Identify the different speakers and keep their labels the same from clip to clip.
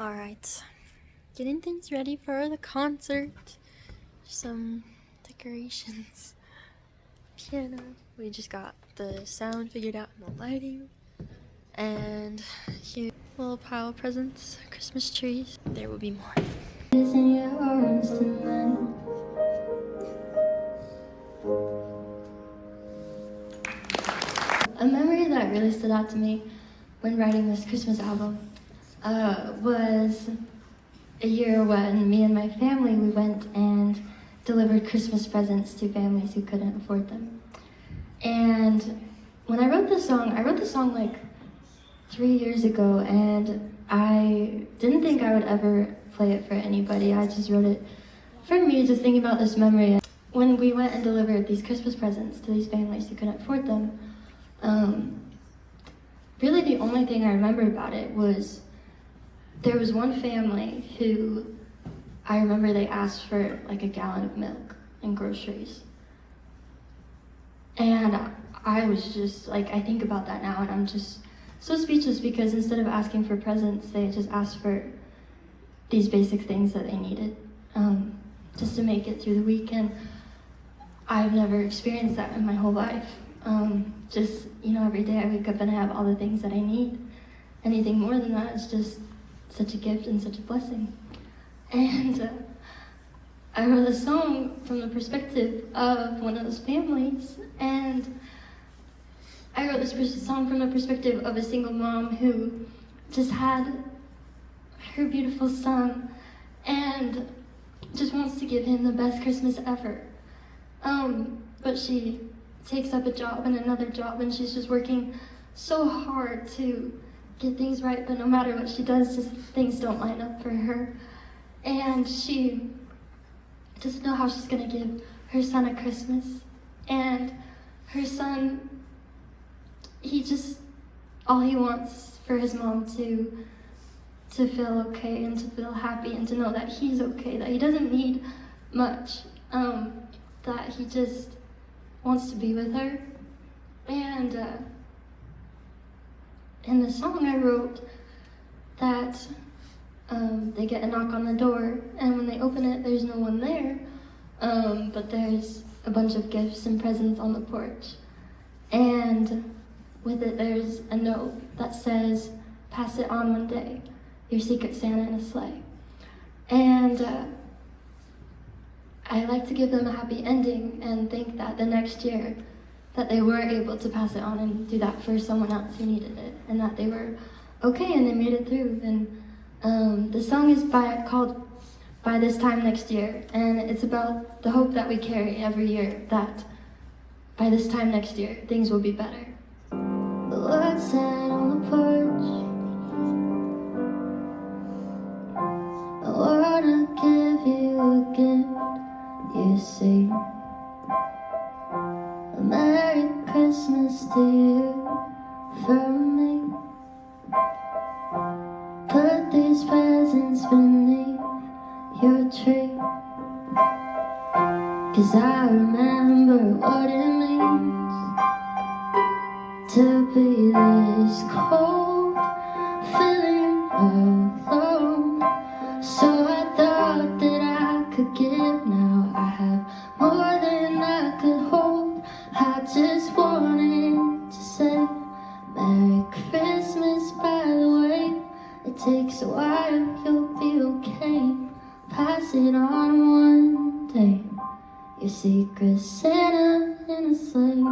Speaker 1: Alright, getting things ready for the concert. Some decorations. Piano. We just got the sound figured out and the lighting. And here, little pile of presents, Christmas trees. There will be more.
Speaker 2: A memory that really stood out to me when writing this Christmas album was a year when me and my family, we went and delivered Christmas presents to families who couldn't afford them. And when I wrote this song like 3 years ago, and I didn't think I would ever play it for anybody. I just wrote it for me, just thinking about this memory. When we went and delivered these Christmas presents to these families who couldn't afford them, really the only thing I remember about it was there was one family who I remember they asked for like a gallon of milk and groceries. And I was just like, I think about that now and I'm just so speechless, because instead of asking for presents, they just asked for these basic things that they needed just to make it through the week. And I've never experienced that in my whole life. Just, you know, every day I wake up and I have all the things that I need. Anything more than that is just such a gift and such a blessing. And I wrote a song from the perspective of one of those families, and I wrote this song from the perspective of a single mom who just had her beautiful son and just wants to give him the best Christmas ever. But she takes up a job and another job, and she's just working so hard to get things right, but no matter what she does, just things don't line up for her. And she doesn't know how she's gonna give her son a Christmas. And her son, all he wants for his mom to feel okay and to feel happy and to know that he's okay, that he doesn't need much, that he just wants to be with her. And in the song I wrote that they get a knock on the door, and when they open it, there's no one there, but there's a bunch of gifts and presents on the porch. And with it, there's a note that says, "Pass it on one day, your secret Santa in a sleigh." And I like to give them a happy ending and think that the next year that they were able to pass it on and do that for someone else who needed it, and that they were okay and they made it through. And the song is called "By This Time Next Year," and it's about the hope that we carry every year that by this time next year, things will be better. The Lord said on the porch, "I wanna give you a gift, you see. A Merry Christmas to you from me. Put these presents beneath your tree, 'cause I remember what it means to be this cold, feeling alone. So I thought that I could give, now I have more than I could hold. I just wanted to say Merry Christmas, by the way. It takes a while, you'll be okay. Pass it on one day, your secret Santa in a sleigh."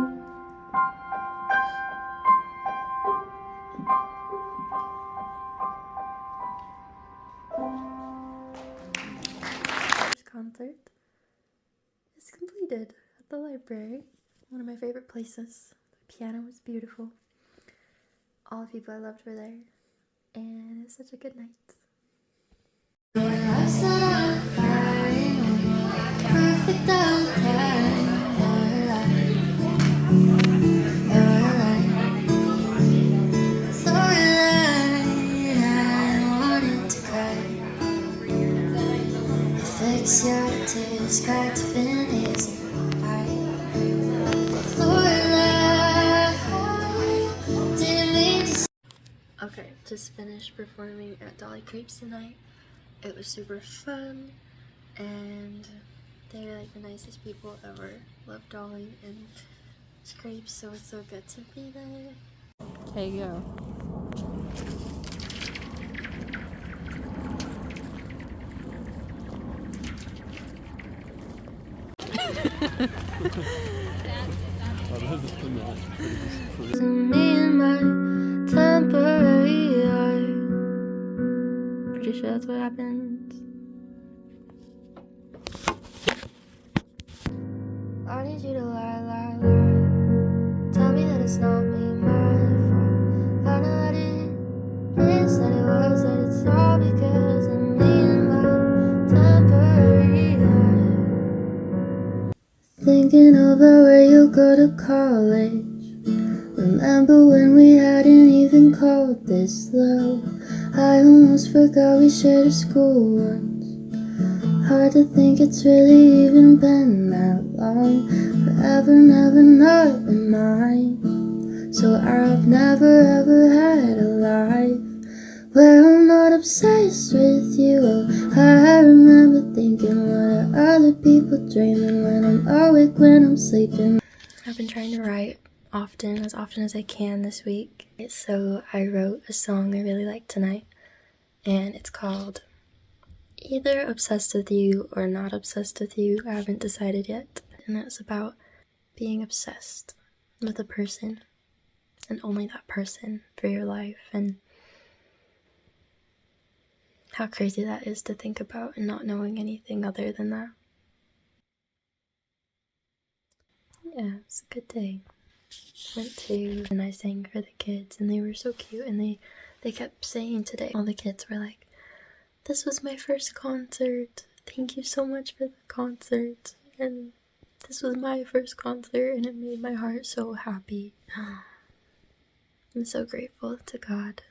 Speaker 1: This concert is completed at the library, one of my favorite places. The piano was beautiful. All the people I loved were there, and it was such a good night.
Speaker 2: Fix your tears, cracked fingers.
Speaker 1: Okay, just finished performing at Dolly Crepes tonight. It was super fun, and they're like the nicest people ever. Love Dolly and Crepes, so it's so good to be there.
Speaker 3: Okay, go.
Speaker 1: Me and my temporary art. Pretty sure that's what happens. I need you to lie, lie, lie. Tell me that it's not me, my fault. I know that it is, that it was, that it's all because of me and my temporary art. Thinking about where you go to college. Remember when we hadn't even called this low? I almost forgot we shared a school once. Hard to think it's really even been that long. Forever, never, not been mine. So I've never ever had a life where I'm not obsessed with you. Oh, I remember thinking, what are other people dreaming when I'm awake, when I'm sleeping? I've been trying to write as often as I can this week. So I wrote a song I really like tonight, and it's called Either Obsessed with You or Not Obsessed with You. I haven't decided yet. And it's about being obsessed with a person, and only that person for your life, and how crazy that is to think about, and not knowing anything other than that. Yeah, it's a good day. Went to and I sang for the kids, and they were so cute, and they kept saying today, all the kids were like, "This was my first concert. Thank you so much for the concert." And this was my first concert, and it made my heart so happy. I'm so grateful to God